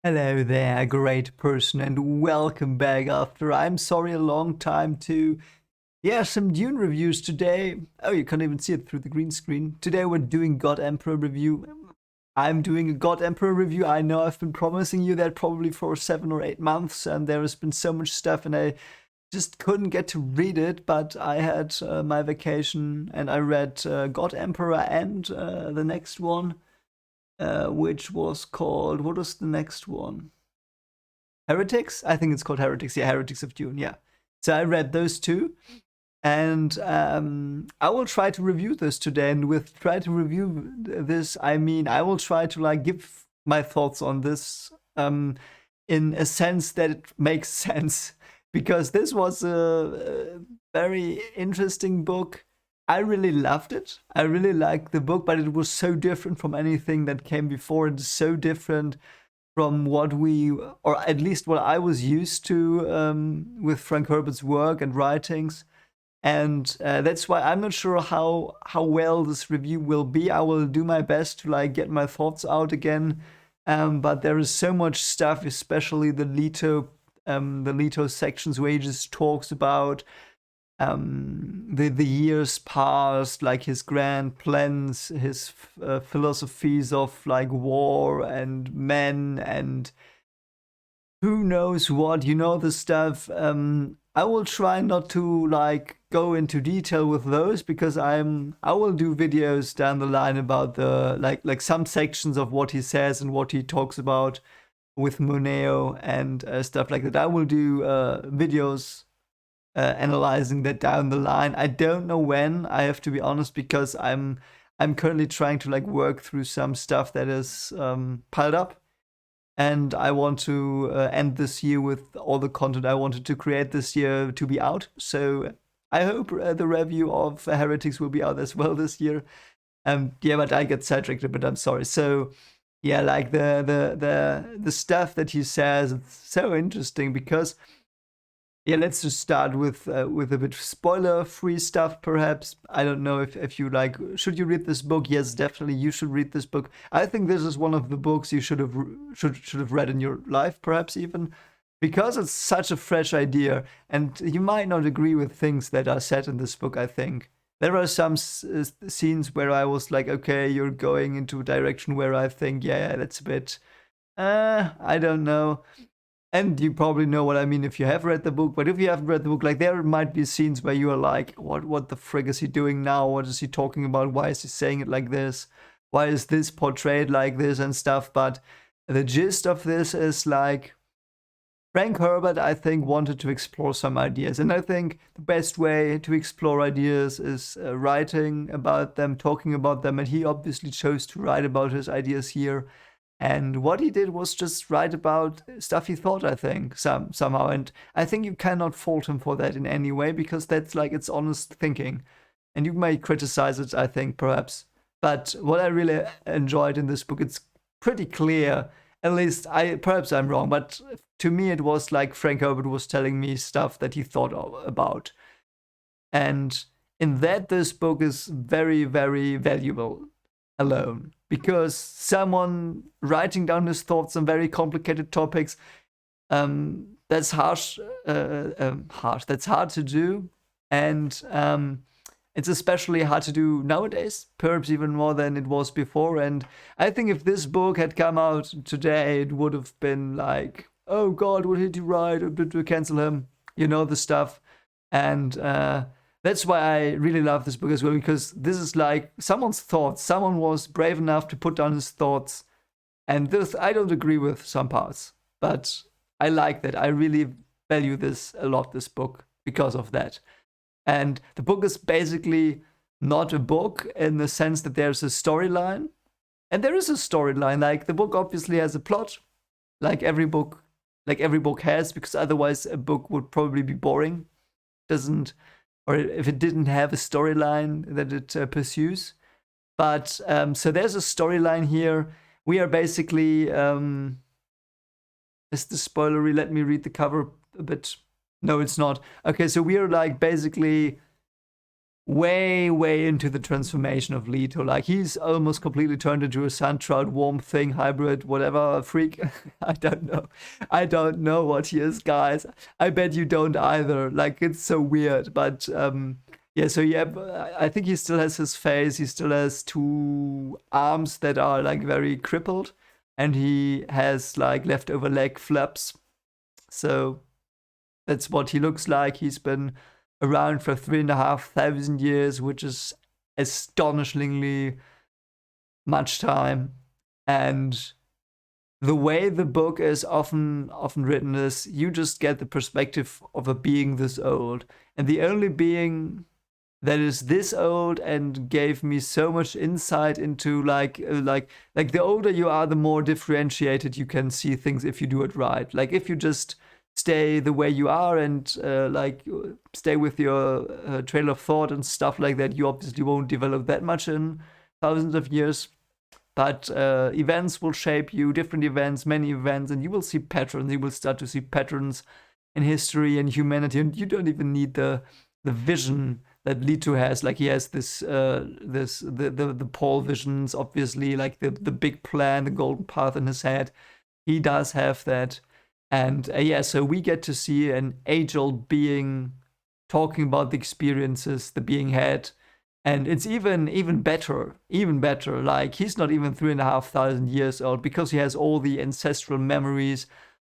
Hello there, great person, and welcome back after, I'm sorry, a long time to, some Dune reviews today. Oh, you can't even see it through the green screen. Today we're doing God Emperor review. I'm doing a God Emperor review. I know I've been promising you that probably for 7 or 8 months, and there has been so much stuff, and I just couldn't get to read it, but I had my vacation, and I read God Emperor and the next one which was called, what was the next one? Heretics? I think it's called Heretics. Yeah, Heretics of Dune. Yeah. So I read those two, and I will try to review this today. And with try to review this, I mean I will try to like give my thoughts on this in a sense that it makes sense because this was a very interesting book. I really loved it. I really liked the book, but it was so different from anything that came before. It's so different from what we, or at least what I was used to with Frank Herbert's work and writings. And that's why I'm not sure how well this review will be. I will do my best to like get my thoughts out again. But there is so much stuff, especially the Leto sections where he just talks about the years past, like his grand plans, his philosophies of like war and men and who knows what, the stuff. I will try not to like go into detail with those because I will do videos down the line about the like some sections of what he says and what he talks about with Moneo and stuff like that. I will do videos analyzing that down the line. I don't know when. I have to be honest because I'm currently trying to like work through some stuff that is piled up, and I want to end this year with all the content I wanted to create this year to be out. So I hope the review of Heretics will be out as well this year. Yeah, but I get sidetracked a bit. I'm sorry. So yeah, like the stuff that he says, it's so interesting because yeah, let's just start with a bit spoiler-free stuff, perhaps. I don't know if you like. Should you read this book? Yes, definitely. You should read this book. I think this is one of the books you should have read in your life, perhaps even because it's such a fresh idea, and you might not agree with things that are said in this book. I think there are some scenes where I was like, okay, you're going into a direction where I think, yeah, that's a bit. I don't know, and you probably know what I mean if you have read the book. But if you haven't read the book, like there might be scenes where you are like, what the frig is he doing now? What is he talking about? Why is he saying it like this? Why is this portrayed like this and stuff? But the gist of this is like Frank Herbert, I think, wanted to explore some ideas. And I think the best way to explore ideas is writing about them, talking about them. And he obviously chose to write about his ideas here. And what he did was just write about stuff he thought, I think, somehow. And I think you cannot fault him for that in any way because that's like it's honest thinking. And you may criticize it, I think, perhaps. But what I really enjoyed in this book, it's pretty clear. At least perhaps I'm wrong, but to me it was like Frank Herbert was telling me stuff that he thought about. And in that, this book is very, very valuable alone because someone writing down his thoughts on very complicated topics, that's harsh. That's hard to do, and it's especially hard to do nowadays, perhaps even more than it was before. And I think if this book had come out today, it would have been like, oh God, what did he write? To cancel him, the stuff. And that's why I really love this book as well, because this is like someone's thoughts. Someone was brave enough to put down his thoughts. And this, I don't agree with some parts, but I like that. I really value this a lot, this book, because of that. And the book is basically not a book in the sense that there's a storyline. And there is a storyline. Like the book obviously has a plot, like every book has, because otherwise a book would probably be boring. Doesn't, or if it didn't have a storyline that it pursues. But so there's a storyline here. We are basically, is the spoilery? Let me read the cover a bit. No, it's not. Okay, so we are like basically way into the transformation of Leto. Like he's almost completely turned into a Sandtrout worm thing, hybrid, whatever, freak. I don't know. I don't know what he is, guys. I bet you don't either. Like it's so weird. But yeah, so yeah, I think he still has his face. He still has two arms that are like very crippled, and he has like leftover leg flaps. So that's what he looks like. He's been around for 3,500 years, which is astonishingly much time. And the way the book is often written is you just get the perspective of a being this old. And the only being that is this old and gave me so much insight into like the older you are, the more differentiated you can see things if you do it right. Like if you just stay the way you are and like stay with your trail of thought and stuff like that, you obviously won't develop that much in thousands of years. But events will shape you, different events, many events, and you will see patterns. You will start to see patterns in history and humanity, and you don't even need the vision that Leto has. Like he has the Paul visions, obviously, like the big plan, the golden path in his head. He does have that. And yeah, so we get to see an age-old being talking about the experiences the being had, and it's even better, even better. Like he's not even 3,500 years old because he has all the ancestral memories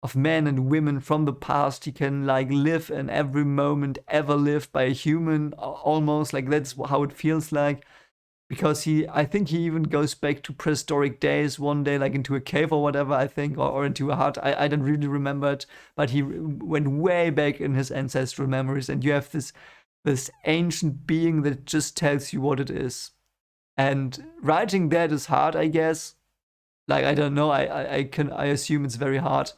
of men and women from the past. He can like live in every moment ever lived by a human, almost like that's how it feels like because I think he even goes back to prehistoric days one day, like into a cave or whatever, I think, or into a hut. I don't really remember it, but he went way back in his ancestral memories, and you have this ancient being that just tells you what it is. And writing that is hard, I guess. Like I don't know, I assume it's very hard.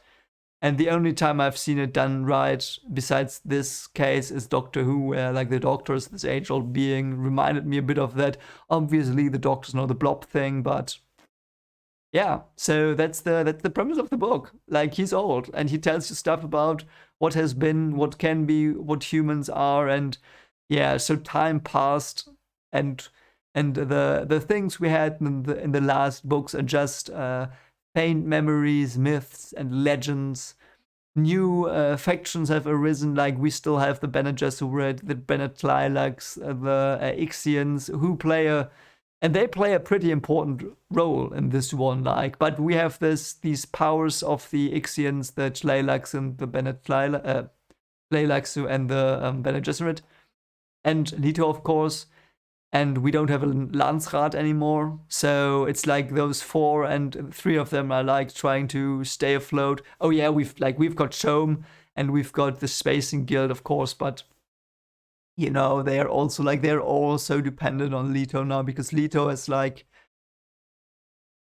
And the only time I've seen it done right, besides this case, is Doctor Who, where like the Doctor is this age-old being. Reminded me a bit of that. Obviously, the Doctor's not the Blob thing, but yeah. So that's the premise of the book. Like he's old, and he tells you stuff about what has been, what can be, what humans are, and yeah. So time passed, and the things we had in the last books are just faint memories, myths, and legends. New factions have arisen, like we still have the Bene Gesserit, the Bene Tleilax, the Ixians, who play and they play a pretty important role in this one. Like, but we have these powers of the Ixians, the Tleilax, and the Bene Tleilax, and the Bene Gesserit, and Leto, of course, and we don't have a Landsrat anymore. So it's like those four, and three of them are like trying to stay afloat. Oh yeah, we've got Chom, and we've got the Spacing Guild, of course, but you know they're all so dependent on Leto now because Leto is like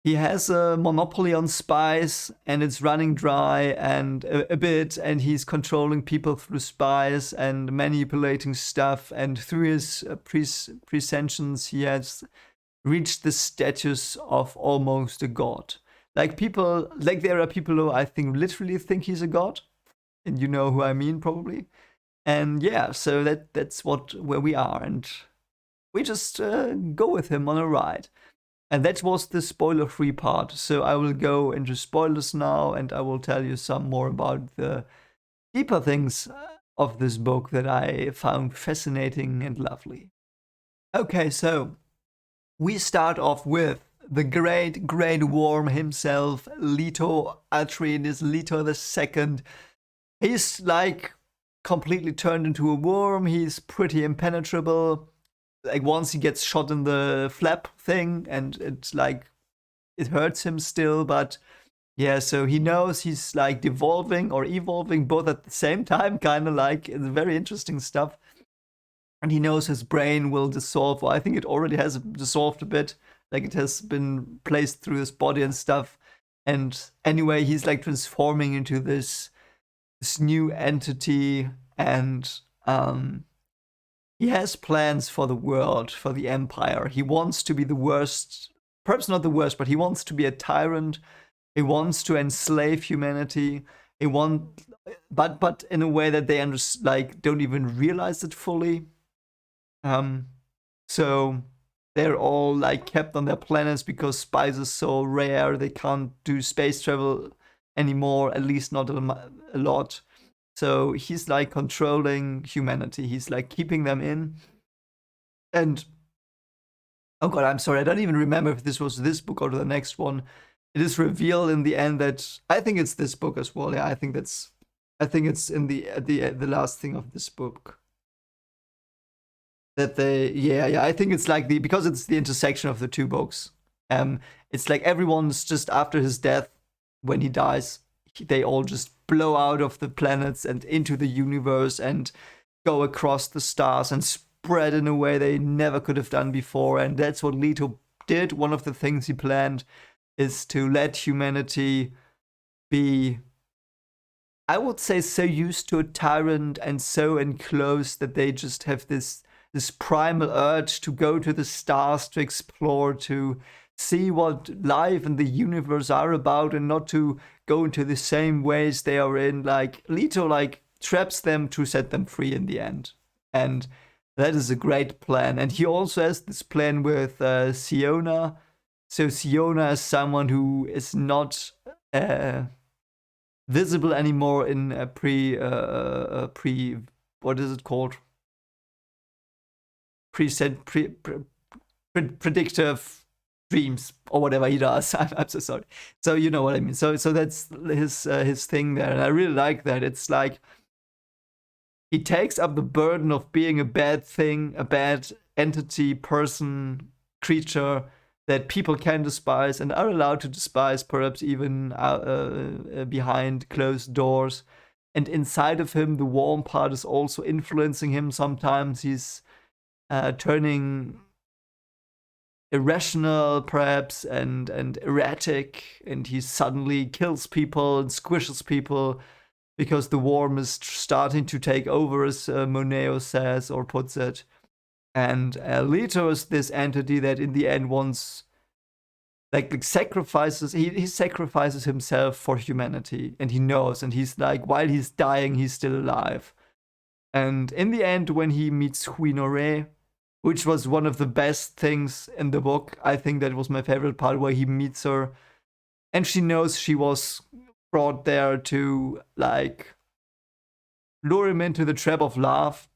he has a monopoly on spies and it's running dry and a bit, and he's controlling people through spies and manipulating stuff, and through his presensions he has reached the status of almost a god. Like people, like there are people who I think literally think he's a god, and you know who I mean probably. And yeah, so that's where we are, and we just go with him on a ride. And that was the spoiler-free part. So I will go into spoilers now, and I will tell you some more about the deeper things of this book that I found fascinating and lovely. Okay, so we start off with the great worm himself, Leto Atreides, Leto the Second. He's like completely turned into a worm. He's pretty impenetrable. Like once he gets shot in the flap thing, and it's like it hurts him still, but yeah, so he knows he's like devolving or evolving both at the same time, kind of like it's very interesting stuff. And he knows his brain will dissolve, or I think it already has dissolved a bit, like it has been placed through his body and stuff. And anyway, he's like transforming into this new entity, and he has plans for the world, for the empire. He wants to be the worst, perhaps not the worst, but he wants to be a tyrant. He wants to enslave humanity. He want, but in a way that they like don't even realize it fully. Um, so they're all like kept on their planets because spice is so rare. They can't do space travel anymore, at least not a lot. So he's like controlling humanity. He's like keeping them in. And oh god, I'm sorry, I don't even remember if this was this book or the next one. It is revealed in the end that I think it's this book as well. Yeah, I think it's in the last thing of this book that they I think it's like the because it's the intersection of the two books. It's like everyone's just after his death when he dies, they all just blow out of the planets and into the universe and go across the stars and spread in a way they never could have done before. And that's what Leto did. One of the things he planned is to let humanity be, I would say, so used to a tyrant and so enclosed that they just have this primal urge to go to the stars, to explore, to see what life and the universe are about, and not to go into the same ways they are in. Like Leto, like traps them to set them free in the end, and that is a great plan. And he also has this plan with Siona. So Siona is someone who is not visible anymore in a pre what is it called, predictive dreams or whatever he does. I'm so sorry. So you know what I mean. So that's his thing there, and I really like that. It's like he takes up the burden of being a bad thing, a bad entity, person, creature that people can despise and are allowed to despise, perhaps even behind closed doors. And inside of him, the warm part is also influencing him. Sometimes he's turning irrational, perhaps, and erratic, and he suddenly kills people and squishes people because the worm is starting to take over, as Moneo says or puts it. And Leto is this entity that in the end wants, like sacrifices, he sacrifices himself for humanity, and he knows, and he's like, while he's dying, he's still alive. And in the end, when he meets Huinore, which was one of the best things in the book, I think that was my favorite part, where he meets her, and she knows she was brought there to like lure him into the trap of love,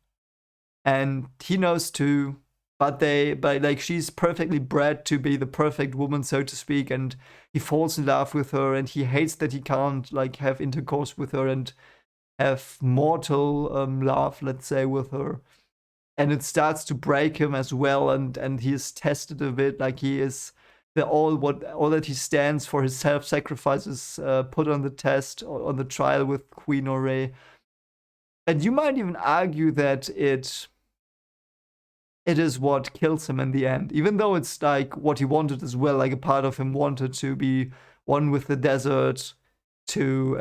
and he knows too. But like she's perfectly bred to be the perfect woman, so to speak, and he falls in love with her, and he hates that he can't like have intercourse with her and have mortal love, let's say, with her. And it starts to break him as well, and he is tested a bit, like he is all that he stands for, his self-sacrifice is put on the test, on the trial with Queen Ore. And you might even argue that it is what kills him in the end, even though it's like what he wanted as well. Like a part of him wanted to be one with the desert, to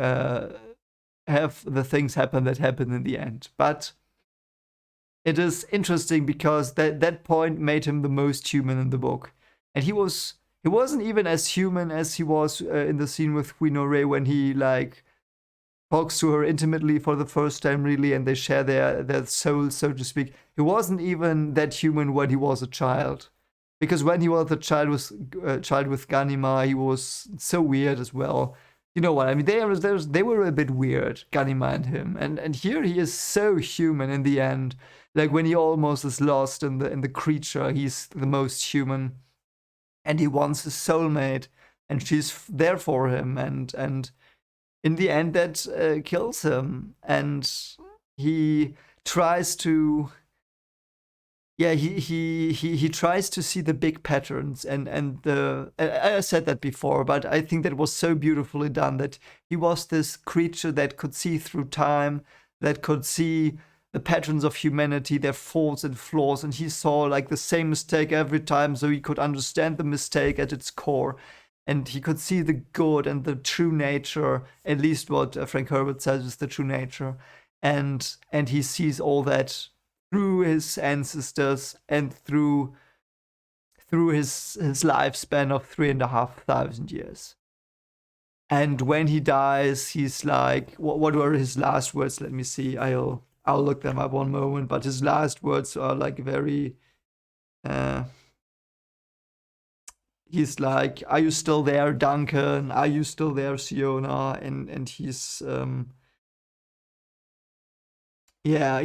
have the things happen that happen in the end. But it is interesting because that point made him the most human in the book, and he wasn't even as human as he was in the scene with Queen Ore, when he like talks to her intimately for the first time, really, and they share their souls, so to speak. He wasn't even that human when he was a child, because when he was a child with Ganima, he was so weird as well. You know what I mean? They were a bit weird, Ganima and him, and here he is so human in the end. Like when he almost is lost in the creature, he's the most human, and he wants his soulmate, and she's there for him, and in the end that kills him, and he tries to he tries to see the big patterns, and the I said that before, but I think that was so beautifully done, that he was this creature that could see through time, that could see the patterns of humanity, their faults and flaws, and he saw like the same mistake every time, so he could understand the mistake at its core, and he could see the good and the true nature, at least what Frank Herbert says is the true nature, and he sees all that through his ancestors and through his lifespan of 3,500 years. And when he dies, he's like, what were his last words? Let me see. I'll look them up one moment, but his last words are like very. Uh, he's like, "Are you still there, Duncan? Are you still there, Siona?" And he's yeah.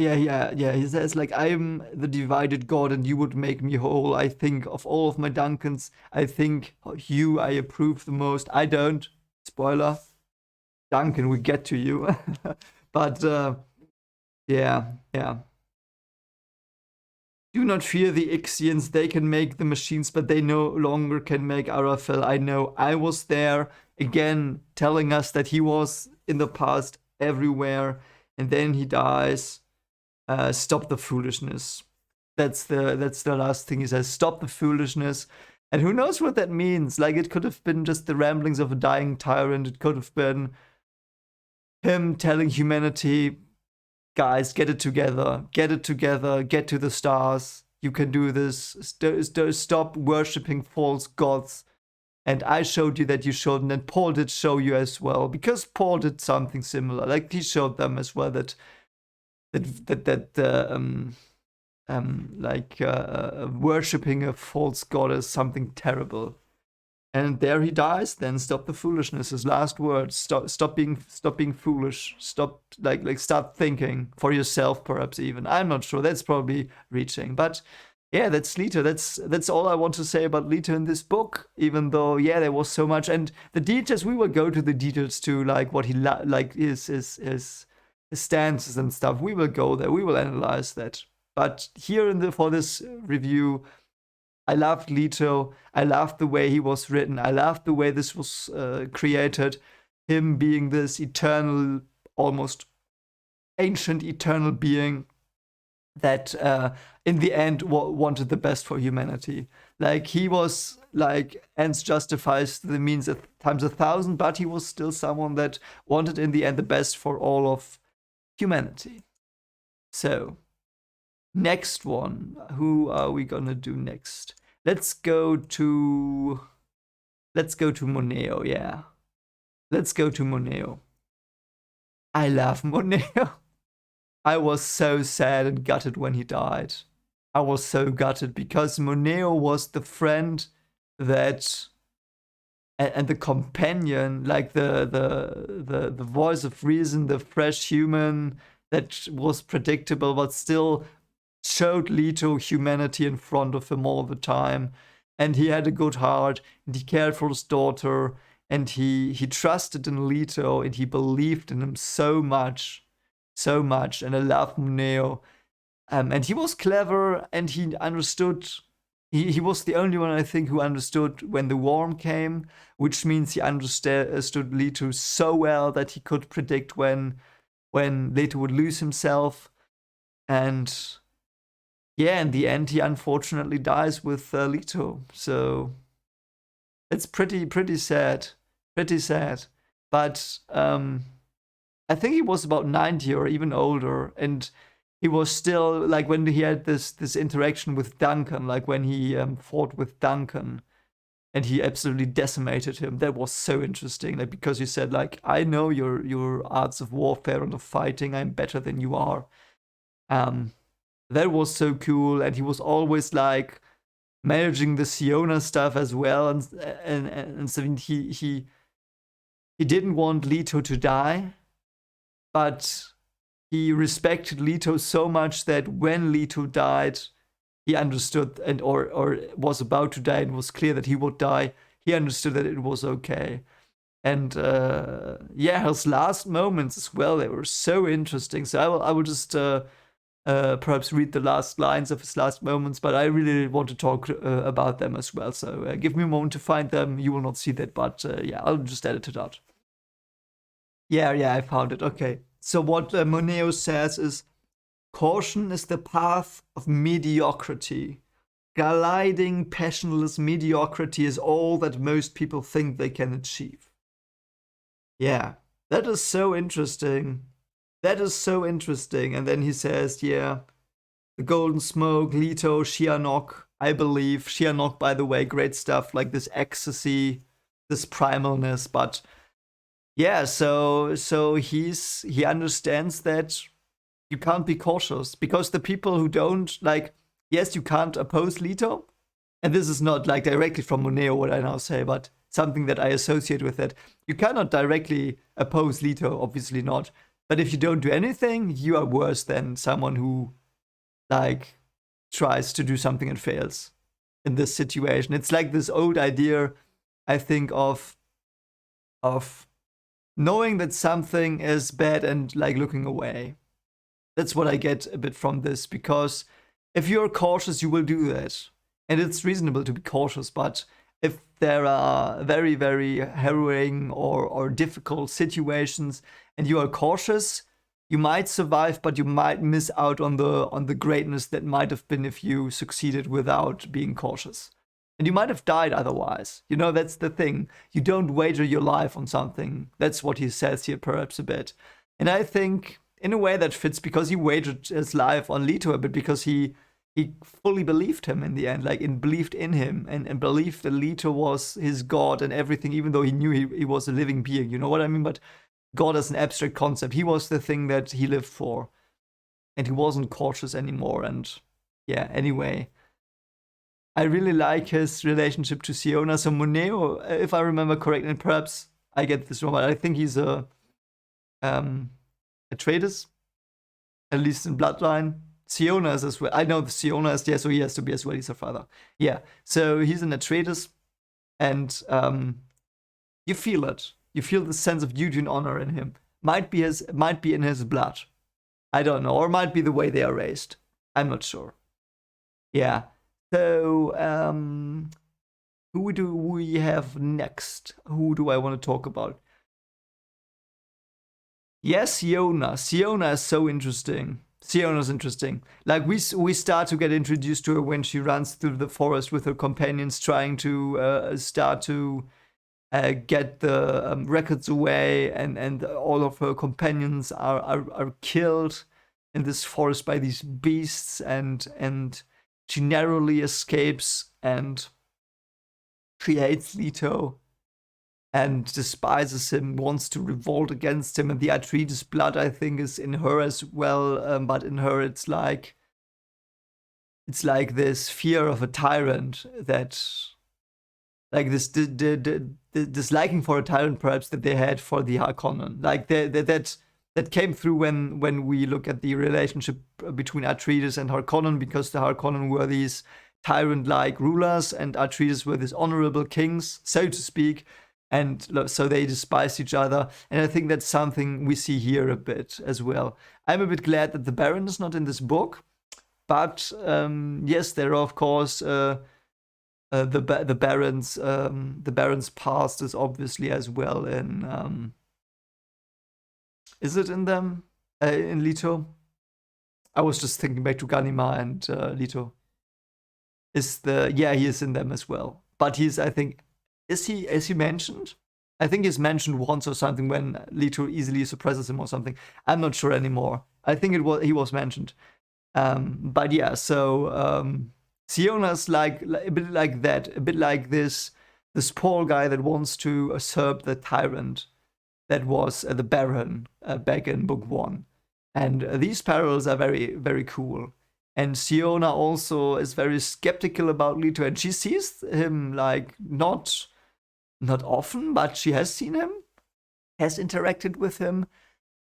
He says like, "I'm the divided God, and you would make me whole. I think of all of my Duncans, I think you I approve the most. I don't. Spoiler, Duncan, we get to you, but yeah. Do not fear the Ixians. They can make the machines, but they no longer can make Arafel. I know. I was there." Again, telling us that he was in the past everywhere, and then he dies. Stop the foolishness. That's the last thing he says. Stop the foolishness. And who knows what that means? Like, it could have been just the ramblings of a dying tyrant. It could have been him telling humanity, "Guys, get it together, get it together, get to the stars. You can do this. Stop worshipping false gods. And I showed you that you shouldn't, and Paul did show you as well, because Paul did something similar. Like, he showed them as well that worshipping a false god is something terrible." And there he dies. Then stop the foolishness. His last words. Stop being foolish. Stop start thinking for yourself, perhaps even. I'm not sure. That's probably reaching. But yeah, that's Leto. That's all I want to say about Leto in this book. Even though there was so much, and the details, we will go to the details too, like what he like his stances and stuff. We will go there. We will analyze that. But here for this review, I loved Leto. I loved the way he was written. I loved the way this was created. Him being this eternal, almost ancient eternal being that in the end wanted the best for humanity. Like, he was like, ends justifies the means times 1,000, but he was still someone that wanted in the end the best for all of humanity. So, next one. Who are we gonna do next? Let's go to Moneo, yeah. Let's go to Moneo. I love Moneo. I was so sad and gutted when he died. I was so gutted because Moneo was the friend that and the companion, like the voice of reason, the fresh human that was predictable but still showed Leto humanity in front of him all the time. And he had a good heart, and he cared for his daughter, and he trusted in Leto, and he believed in him so much. And I love Muneo. And he was clever, and he understood. He was the only one, I think, who understood when the worm came, which means he understood Leto so well that he could predict when Leto would lose himself. And yeah, in the end, he unfortunately dies with Leto. So it's pretty sad. Pretty sad. But I think he was about 90 or even older. And he was still, like, when he had this interaction with Duncan, like when he fought with Duncan and he absolutely decimated him. That was so interesting, like, because he said, like, "I know your arts of warfare and of fighting. I'm better than you are." That was so cool, and he was always like managing the Siona stuff as well, and so he didn't want Leto to die, but he respected Leto so much that when Leto died, he understood or was about to die and was clear that he would die. He understood that it was okay. And his last moments as well, they were so interesting. So I will just perhaps read the last lines of his last moments, but I really want to talk about them as well. So give me a moment to find them. You will not see that, but I'll just edit it out. Yeah, I found it. Okay. So what Moneo says is, "Caution is the path of mediocrity. Gliding, passionless mediocrity is all that most people think they can achieve." Yeah, that is so interesting. That is so interesting. And then he says, the golden smoke, Leto, Shiannok, I believe. Shiannok, by the way, great stuff, like this ecstasy, this primalness. But yeah, so he understands that you can't be cautious because the people who don't like, yes, you can't oppose Leto, and this is not like directly from Moneo what I now say, but something that I associate with it. You cannot directly oppose Leto, obviously not. But if you don't do anything, you are worse than someone who like tries to do something and fails in this situation. It's like this old idea, I think, of knowing that something is bad and like looking away. That's what I get a bit from this, because if you're cautious, you will do that. And it's reasonable to be cautious, but if there are very, very harrowing or difficult situations and you are cautious, you might survive, but you might miss out on the greatness that might have been if you succeeded without being cautious. And you might have died otherwise. You know, that's the thing. You don't wager your life on something. That's what he says here, perhaps a bit. And I think, in a way, that fits because he wagered his life on Leto a bit because he fully believed him in the end, like, and believed in him and believed that Leto was his god and everything, even though he knew he was a living being. You know what I mean? But God as an abstract concept, he was the thing that he lived for. And he wasn't cautious anymore. And yeah, anyway. I really like his relationship to Siona. So Moneo, if I remember correctly, and perhaps I get this wrong, but I think he's a Atreides, at least in bloodline. Siona is as well. I know the Siona is, yeah, so he has to be as well. He's her father. Yeah, so he's an Atreides, and you feel it. You feel the sense of duty and honor in him. Might be in his blood. I don't know, or might be the way they are raised. I'm not sure. Yeah. So, who do we have next? Who do I want to talk about? Yes, Siona. Siona is so interesting. Siona's interesting. Like, we start to get introduced to her when she runs through the forest with her companions, trying to start to get the records away, and all of her companions are killed in this forest by these beasts, and she narrowly escapes, and she hates Leto and despises him, wants to revolt against him, and the Atreides blood, I think, is in her as well, but in her it's like this fear of a tyrant, that like this liking for a tyrant perhaps that they had for the Harkonnen, like that came through when we look at the relationship between Atreides and Harkonnen, because the Harkonnen were these tyrant-like rulers and Atreides were these honorable kings, so to speak, and so they despised each other. And I think that's something we see here a bit as well. I'm a bit glad that the Baron is not in this book, but yes, there are of course the Baron's past is obviously as well in. Is it in them? In Leto? I was just thinking back to Ganima and Leto. He is in them as well. But he's, I think, is he mentioned? I think he's mentioned once or something when Leto easily suppresses him or something. I'm not sure anymore. I think he was mentioned. But yeah, so Siona's like a bit like that, a bit like this poor guy that wants to usurp the tyrant that was the Baron back in book 1. And these parallels are very, very cool. And Siona also is very skeptical about Leto, and she sees him like not often, but she has seen him, has interacted with him,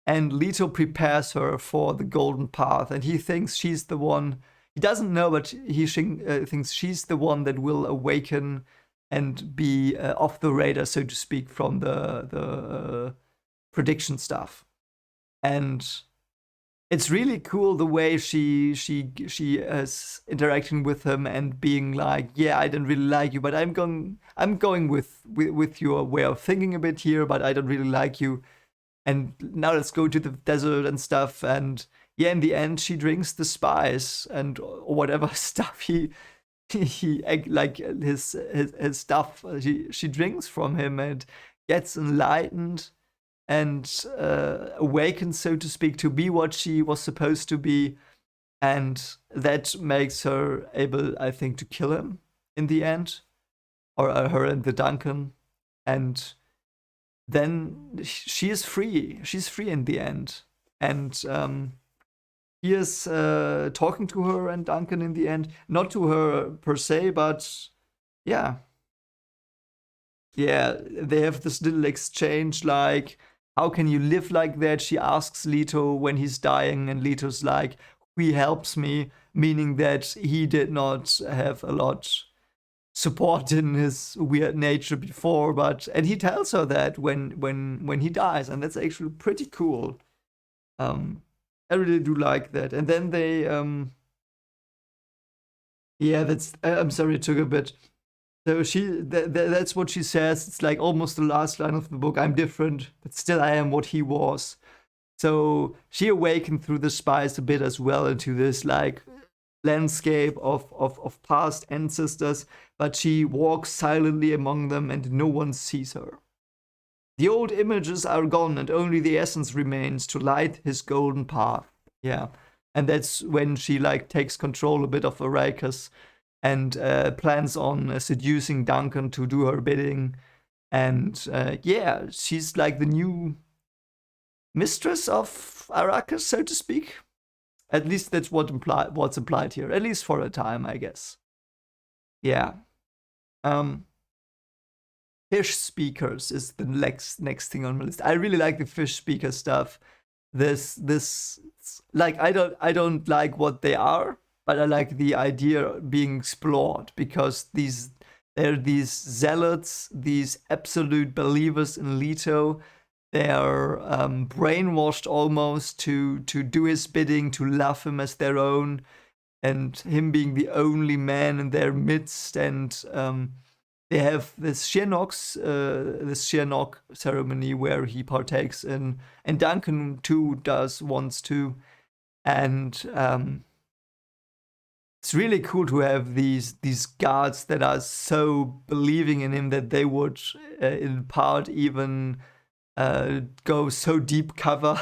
and Leto prepares her for the golden path, and he thinks she's the one. He doesn't know, but he thinks she's the one that will awaken and be off the radar, so to speak, from the prediction stuff. And it's really cool the way she is interacting with him and being like, yeah, I didn't really like you, but I'm going with your way of thinking a bit here, but I don't really like you. And now let's go to the desert and stuff. And yeah, in the end, she drinks the spice and or whatever stuff he like his stuff she drinks from him, and gets enlightened and awakened, so to speak, to be what she was supposed to be. And that makes her able, I think, to kill him in the end, or her and the Duncan. And then she is free. She's free in the end. And he is talking to her and Duncan in the end. Not to her per se, but yeah, yeah, they have this little exchange like, how can you live like that? She asks Leto when he's dying, and Leto's like, he helps me, meaning that he did not have a lot support in his weird nature before, but and he tells her that when he dies, and that's actually pretty cool. Um, I really do like that. And then they yeah, that's I'm sorry it took a bit. So that's what she says. It's like almost the last line of the book. I'm different, but still I am what he was. So she awakened through the spice a bit as well into this like landscape of past ancestors, but she walks silently among them and no one sees her. The old images are gone and only the essence remains to light his golden path. Yeah. And that's when she like takes control a bit of Arrakis and plans on seducing Duncan to do her bidding. And yeah, she's like the new mistress of Arrakis, so to speak. At least that's what's implied here, at least for a time, I guess. Yeah. Um, Fish speakers is the next thing on my list. I really like the fish speaker stuff. This like I don't like what they are, but I like the idea being explored because they're these zealots, these absolute believers in Leto. They're brainwashed almost to do his bidding, to love him as their own, and him being the only man in their midst. And they have this Shinnok ceremony where he partakes in, and Duncan too does once too. And it's really cool to have these guards that are so believing in him that they would, in part, even go so deep cover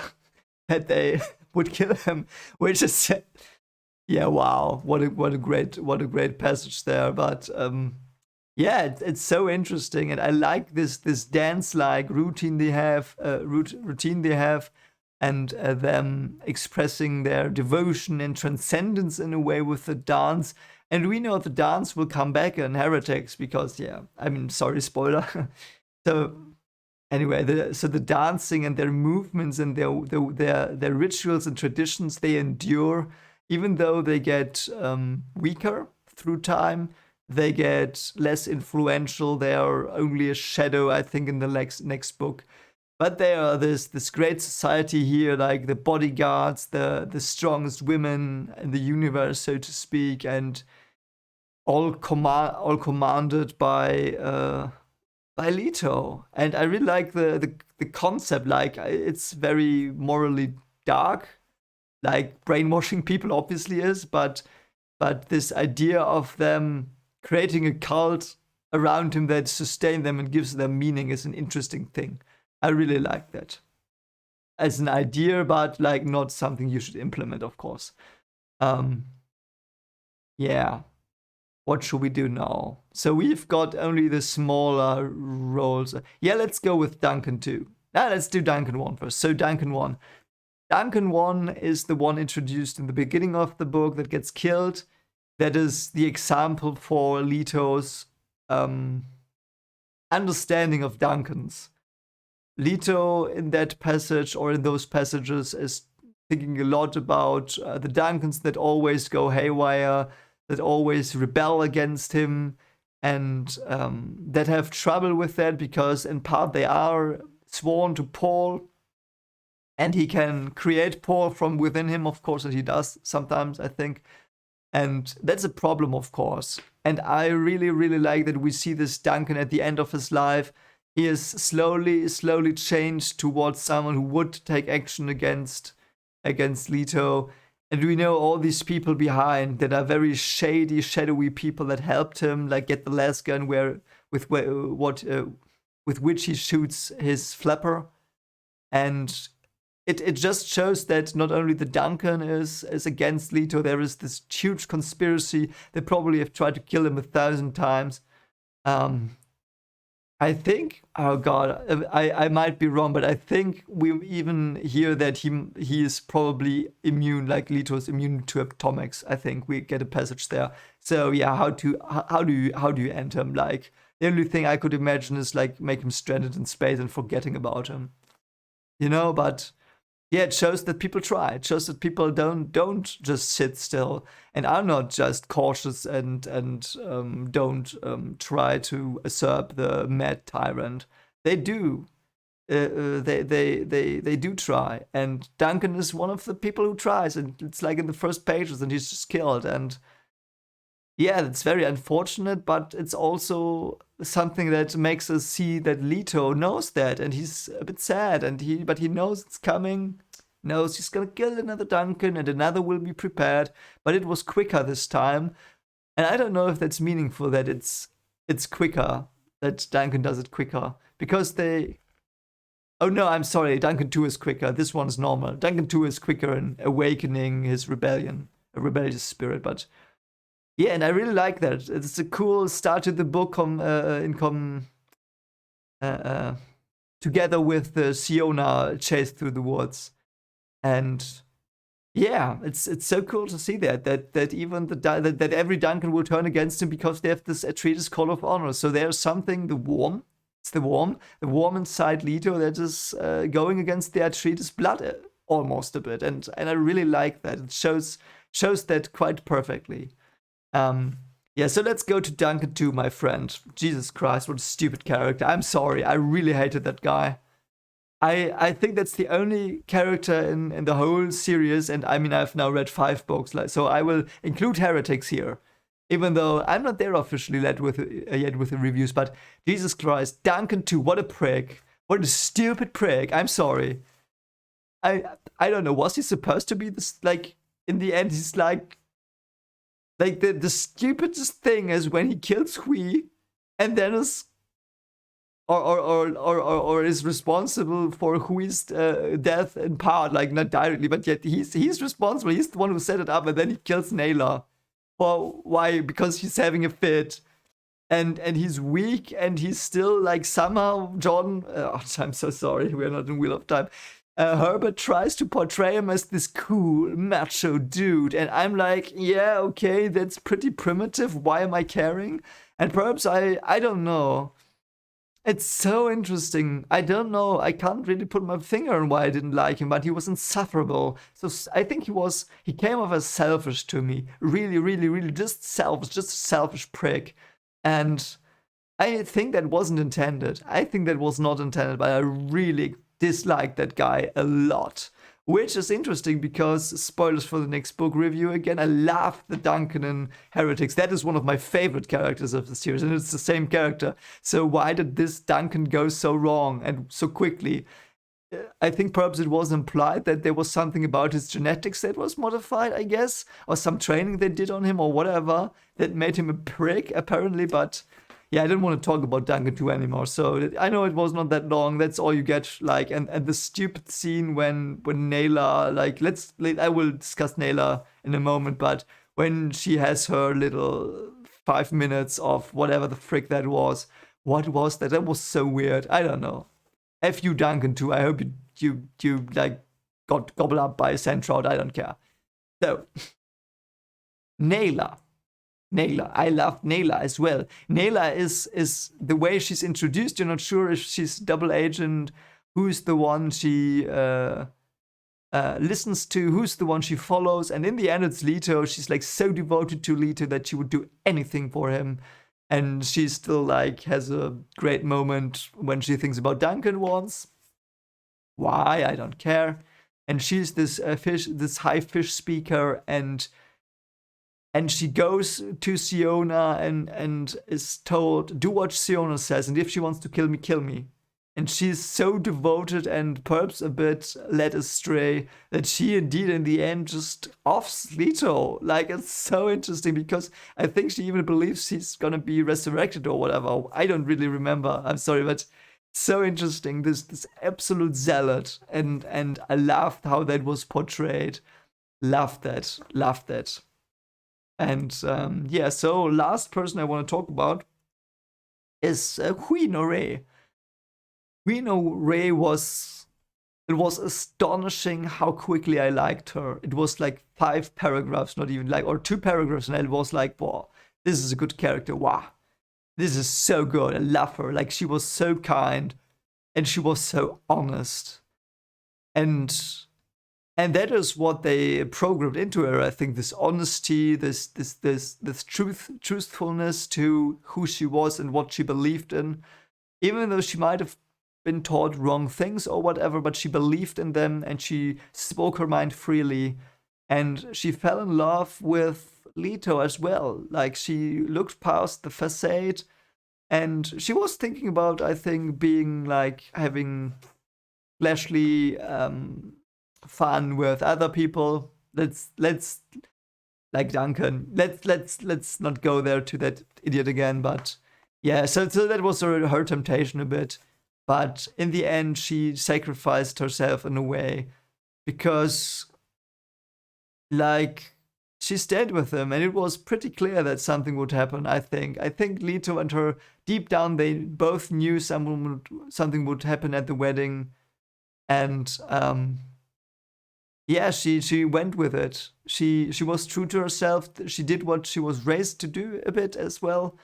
that they would kill him, which is yeah, wow, what a great passage there. But yeah, it's so interesting, and I like this dance like routine they have, and them expressing their devotion and transcendence in a way with the dance. And we know the dance will come back in Heretics because yeah, I mean, sorry, spoiler. So anyway, so the dancing and their movements and their rituals and traditions they endure, even though they get weaker through time. They get less influential. They are only a shadow, I think, in the next book. But they are this great society here, like the bodyguards, the strongest women in the universe, so to speak, and all commanded by Leto. And I really like the concept. Like it's very morally dark, like brainwashing people obviously is, but this idea of them creating a cult around him that sustains them and gives them meaning is an interesting thing. I really like that as an idea, but like not something you should implement, of course. Um, yeah. What should we do now? So we've got only the smaller roles. Yeah, let's go with Duncan 2. Let's do Duncan 1 first. So Duncan 1. Duncan 1 is the one introduced in the beginning of the book that gets killed. That is the example for Leto's understanding of Duncan's. Leto in that passage or in those passages is thinking a lot about the Duncans that always go haywire, that always rebel against him, and that have trouble with that because in part they are sworn to Paul, and he can create Paul from within him, of course, as he does sometimes, I think. And that's a problem, of course. And I really, really like that we see this Duncan at the end of his life. He is slowly changed towards someone who would take action against Leto. And we know all these people behind that are very shady, shadowy people that helped him, like get the las gun with which he shoots his flapper. And it just shows that not only the Duncan is against Leto, there is this huge conspiracy. They probably have tried to kill him 1,000 times. I think, oh god, I might be wrong, but I think we even hear that he is probably immune, like Leto is immune to atomics. I think we get a passage there. So yeah, how do you end him? Like the only thing I could imagine is like make him stranded in space and forgetting about him, But yeah, it shows that people try. It shows that people don't just sit still and are not just cautious and don't try to usurp the mad tyrant. They do. They do try. And Duncan is one of the people who tries, and it's like in the first pages, and he's just killed. And yeah, it's very unfortunate, but it's also something that makes us see that Leto knows that, and he's a bit sad, but he knows it's coming, knows he's gonna kill another Duncan, and another will be prepared. But it was quicker this time, and I don't know if that's meaningful that it's quicker, that Duncan does it quicker because they. Oh no, I'm sorry. Duncan 2 is quicker. This one's normal. Duncan 2 is quicker in awakening his rebellion, a rebellious spirit, but yeah, and I really like that. It's a cool start to the book uh, uh, together with the Siona chase through the woods, and yeah, it's so cool to see that even that every Duncan will turn against him because they have this Atreides call of honor. So there's something the warm inside Leto that is going against the Atreides blood almost a bit, and I really like that. It shows that quite perfectly. Yeah, so let's go to Duncan 2, my friend. Jesus Christ, what a stupid character. I'm sorry, I really hated that guy. I think that's the only character in the whole series, and I mean, I've now read 5 books, so I will include Heretics here. Even though I'm not there officially yet with the reviews, but Jesus Christ, Duncan 2, what a prick. What a stupid prick. I'm sorry. I don't know, was he supposed to be this, like, in the end, he's like the stupidest thing is when he kills Hui and then is or is responsible for Hui's death in part, like not directly, but yet he's responsible. He's the one who set it up, and then he kills Naylor. For why? Because he's having a fit, and he's weak, and he's still like somehow John. I'm so sorry, we're not in Wheel of Time. Herbert tries to portray him as this cool, macho dude. And I'm like, yeah, okay, that's pretty primitive. Why am I caring? And perhaps I don't know. It's so interesting. I don't know. I can't really put my finger on why I didn't like him, but he was insufferable. So I think he came off as selfish to me. Really, really, really just selfish, just a selfish prick. And I think that wasn't intended. I think that was not intended, but I really dislike that guy a lot. Which is interesting because, spoilers for the next book review again, I love the Duncan in Heretics. That is one of my favorite characters of the series, and it's the same character. So why did this Duncan go so wrong and so quickly? I think perhaps it was implied that there was something about his genetics that was modified, I guess, or some training they did on him or whatever that made him a prick, apparently, but yeah, I didn't want to talk about Dangan 2 anymore. So I know it was not that long. That's all you get. Like, and the stupid scene when Nayla, like, I will discuss Nayla in a moment, but when she has her little 5 minutes of whatever the frick that was, what was that? That was so weird. I don't know. F you Duncan 2. I hope you like got gobbled up by a sand trout. I don't care. So Nayla. I love Nayla as well. Nayla is the way she's introduced. You're not sure if she's double agent, who's the one she listens to, who's the one she follows, and in the end it's Leto. She's like so devoted to Leto that she would do anything for him, and she still like has a great moment when she thinks about Duncan once. Why? I don't care. And she's this this high fish speaker, and she goes to Siona and is told, do what Siona says, and if she wants to kill me, kill me. And she's so devoted and perhaps a bit led astray that she indeed in the end just offs Leto. Like, it's so interesting because I think she even believes he's gonna be resurrected or whatever. I don't really remember. I'm sorry, but so interesting. This absolute zealot, and I loved how that was portrayed. Loved that. And yeah, so last person I want to talk about is Queen Ray. Queen Ray was, it was astonishing how quickly I liked her. It was like 5 paragraphs, not even like, or 2 paragraphs, and I was like, wow, this is a good character. Wow, this is so good. I love her. Like, she was so kind and she was so honest. And that is what they programmed into her. I think this honesty, this truthfulness to who she was and what she believed in, even though she might have been taught wrong things or whatever, but she believed in them and she spoke her mind freely, and she fell in love with Leto as well. Like, she looked past the facade, and she was thinking about, I think, being like having fleshly fun with other people. Let's like Duncan. Let's not go there to that idiot again. But yeah, so that was her temptation a bit. But in the end, she sacrificed herself in a way because, like, she stayed with him, and it was pretty clear that something would happen. I think Leto and her, deep down, they both knew something would happen at the wedding, and yeah, she went with it. She was true to herself. She did what she was raised to do a bit as well,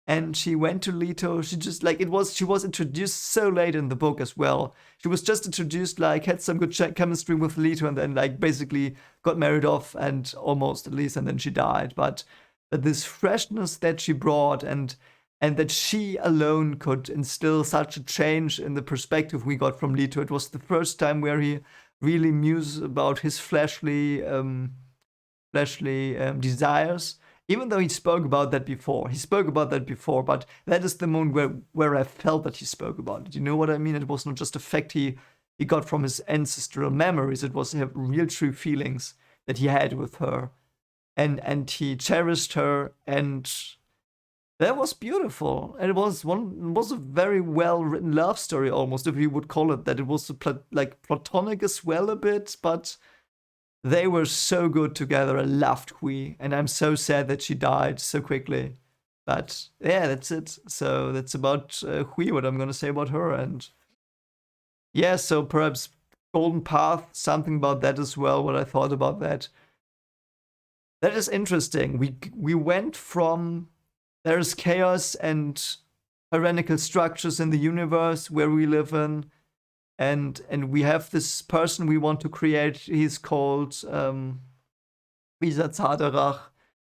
and she went to Leto. She just, like, she was introduced so late in the book as well. She was just introduced, like, had some good chemistry with Leto, and then, like, basically got married off, and almost, at least, and then she died. But this freshness that she brought, and that she alone could instill such a change in the perspective we got from Leto. It was the first time where he really mused about his fleshly desires, even though he spoke about that before. But that is the moment where I felt that he spoke about it. You know what I mean? It was not just a fact he got from his ancestral memories. It was real true feelings that he had with her. And he cherished her, and that was beautiful. And it was a very well written love story, almost, if you would call it that. It was like platonic as well a bit, but they were so good together. I loved Hui, and I'm so sad that she died so quickly. But yeah, that's it. So that's about Hui, what I'm gonna say about her. And yeah, so perhaps Golden Path, something about that as well. What I thought about that. That is interesting. We went from, there's chaos and tyrannical structures in the universe where we live in, and we have this person we want to create. He's called Kwisatz Haderach,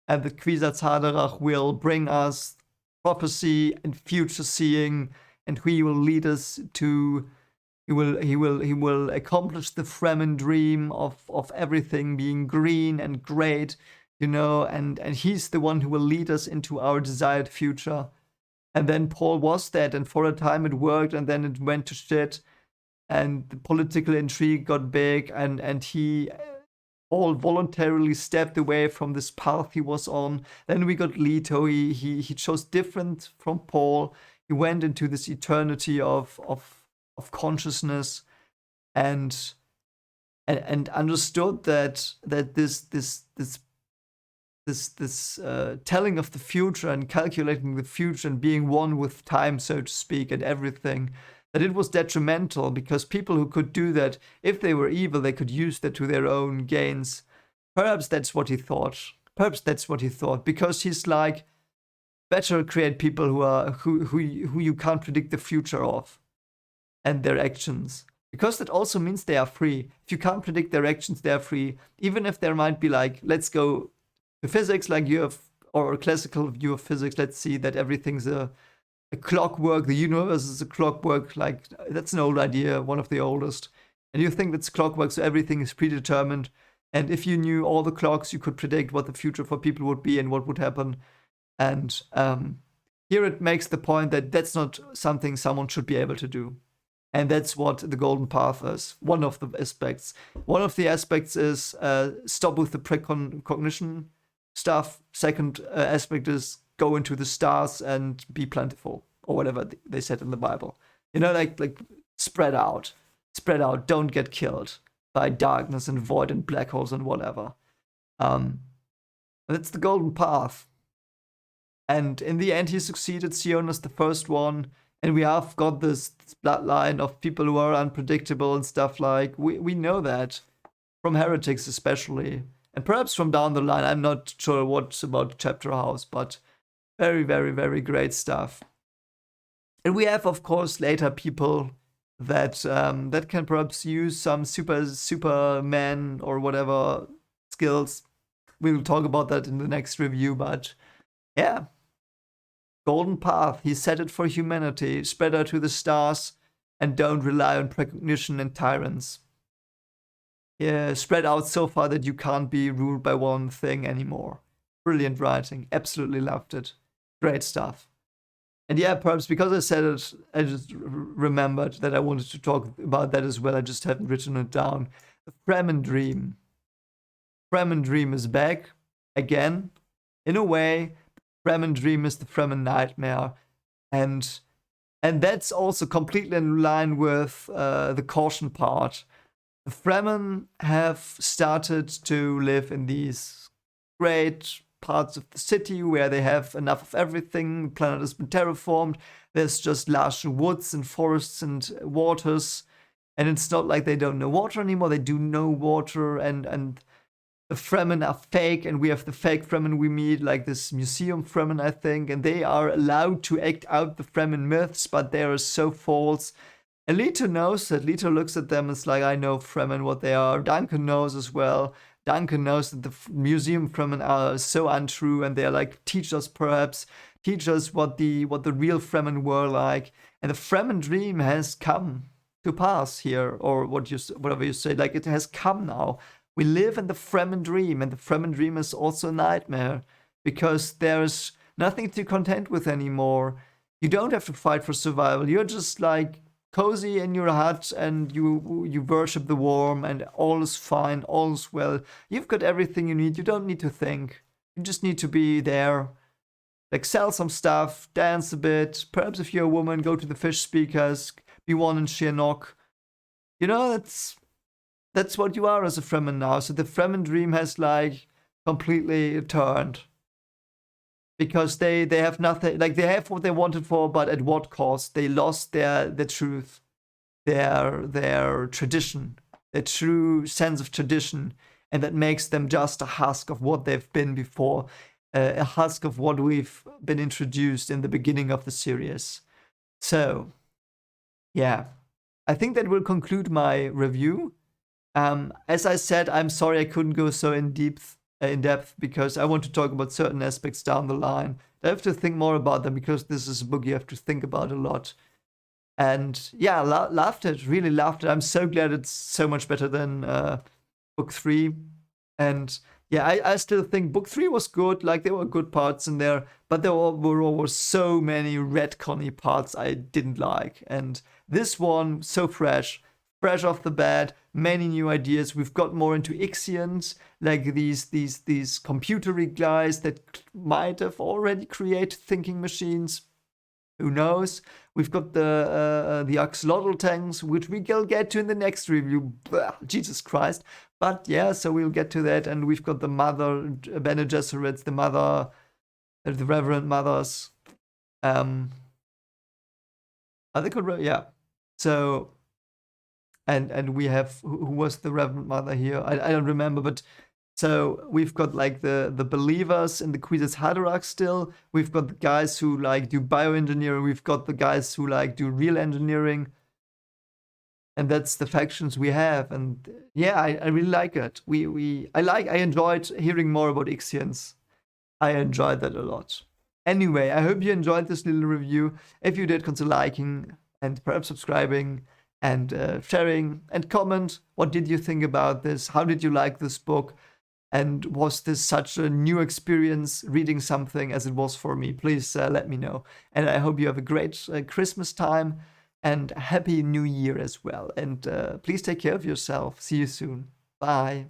and the Kwisatz Haderach will bring us prophecy and future seeing, and he will lead us to. He will accomplish the Fremen dream of everything being green and great, and he's the one who will lead us into our desired future. And then Paul was that, and for a time it worked, and then it went to shit, and the political intrigue got big, and he all voluntarily stepped away from this path he was on. Then we got Leto. He chose different from Paul. He went into this eternity of consciousness, and understood that this telling of the future and calculating the future and being one with time, so to speak, and everything, that it was detrimental, because people who could do that, if they were evil, they could use that to their own gains. Perhaps that's what he thought. Because he's like, better create people who you can't predict the future of and their actions, because that also means they are free. If you can't predict their actions, they are free. Even if there might be, like, let's go to physics, like you have, or a classical view of physics, let's see that everything's a clockwork, the universe is a clockwork, like, that's an old idea, one of the oldest, and you think that's clockwork, so everything is predetermined, and if you knew all the clocks, you could predict what the future for people would be and what would happen. And here it makes the point that that's not something someone should be able to do. And that's what the Golden Path is. One of the aspects. One of the aspects is stop with the precognition stuff. Second aspect is go into the stars and be plentiful, or whatever they said in the Bible. Like spread out. Don't get killed by darkness and void and black holes and whatever. That's the Golden Path. And in the end, he succeeded. Siona's the first one. And we have got this bloodline of people who are unpredictable and stuff like. We know that. From Heretics especially. And perhaps from down the line. I'm not sure what's about Chapter House, but very, very, very great stuff. And we have, of course, later people that that can perhaps use some Superman or whatever skills. We will talk about that in the next review, but yeah. Golden path, he set it for humanity, spread out to the stars, and don't rely on precognition and tyrants. Yeah, spread out so far that you can't be ruled by one thing anymore. Brilliant writing, absolutely loved it. Great stuff. And yeah, perhaps because I said it, I just remembered that I wanted to talk about that as well. I just haven't written it down. The Fremen Dream. Fremen Dream is back again. In a way, Fremen Dream is the Fremen Nightmare. And that's also completely in line with the caution part. The Fremen have started to live in these great parts of the city where they have enough of everything. The planet has been terraformed. There's just large woods and forests and waters. And it's not like they don't know water anymore. They do know water, and the Fremen are fake, and we have the fake Fremen we meet, like this museum Fremen, I think, and they are allowed to act out the Fremen myths, but they are so false. And Leto knows that. Leto looks at them and is like, I know Fremen what they are. Duncan knows as well. Duncan knows that the museum Fremen are so untrue, and they're like, teach us what the real Fremen were like. And the Fremen dream has come to pass here, or whatever you say, like it has come now. We live in the Fremen dream, and the Fremen dream is also a nightmare because there's nothing to contend with anymore. You don't have to fight for survival. You're just like cozy in your hut, and you worship the worm, and all is fine, all is well. You've got everything you need. You don't need to think. You just need to be there. Like, sell some stuff, dance a bit. Perhaps if you're a woman, go to the fish speakers, be one in Shinnok. You know, that's what you are as a Fremen now. So the Fremen dream has like completely turned. Because they have nothing, like they have what they wanted for, but at what cost? They lost their truth, their tradition, their true sense of tradition, and that makes them just a husk of what they've been before, a husk of what we've been introduced in the beginning of the series. So, yeah, I think that will conclude my review. As I said, I'm sorry I couldn't go so in depth because I want to talk about certain aspects down the line. I have to think more about them because this is a book you have to think about a lot. And yeah, loved it, really loved it. I'm so glad it's so much better than book 3. And yeah, I still think book 3 was good. Like, there were good parts in there, but there were always so many retconny parts I didn't like. And this one, so fresh off the bat, many new ideas. We've got more into Ixians, like these computery guys that might have already created thinking machines. Who knows? We've got the axolotl tanks, which we will get to in the next review. Blah, Jesus Christ. But yeah, so we'll get to that. And we've got the mother, Bene Gesserits, the mother, the Reverend Mothers. Are they called? Yeah. So, and we have, who was the Reverend Mother here? I don't remember, but so we've got like the believers in the Queen's Haderach still. We've got the guys who like do bioengineering. We've got the guys who like do real engineering. And that's the factions we have. And yeah, I really like it. I enjoyed hearing more about Ixians. I enjoyed that a lot. Anyway, I hope you enjoyed this little review. If you did, consider liking and perhaps subscribing and sharing and comment. What did you think about this? How did you like this book? And was this such a new experience reading something as it was for me? Please let me know. And I hope you have a great Christmas time and Happy New Year as well. And please take care of yourself. See you soon. Bye.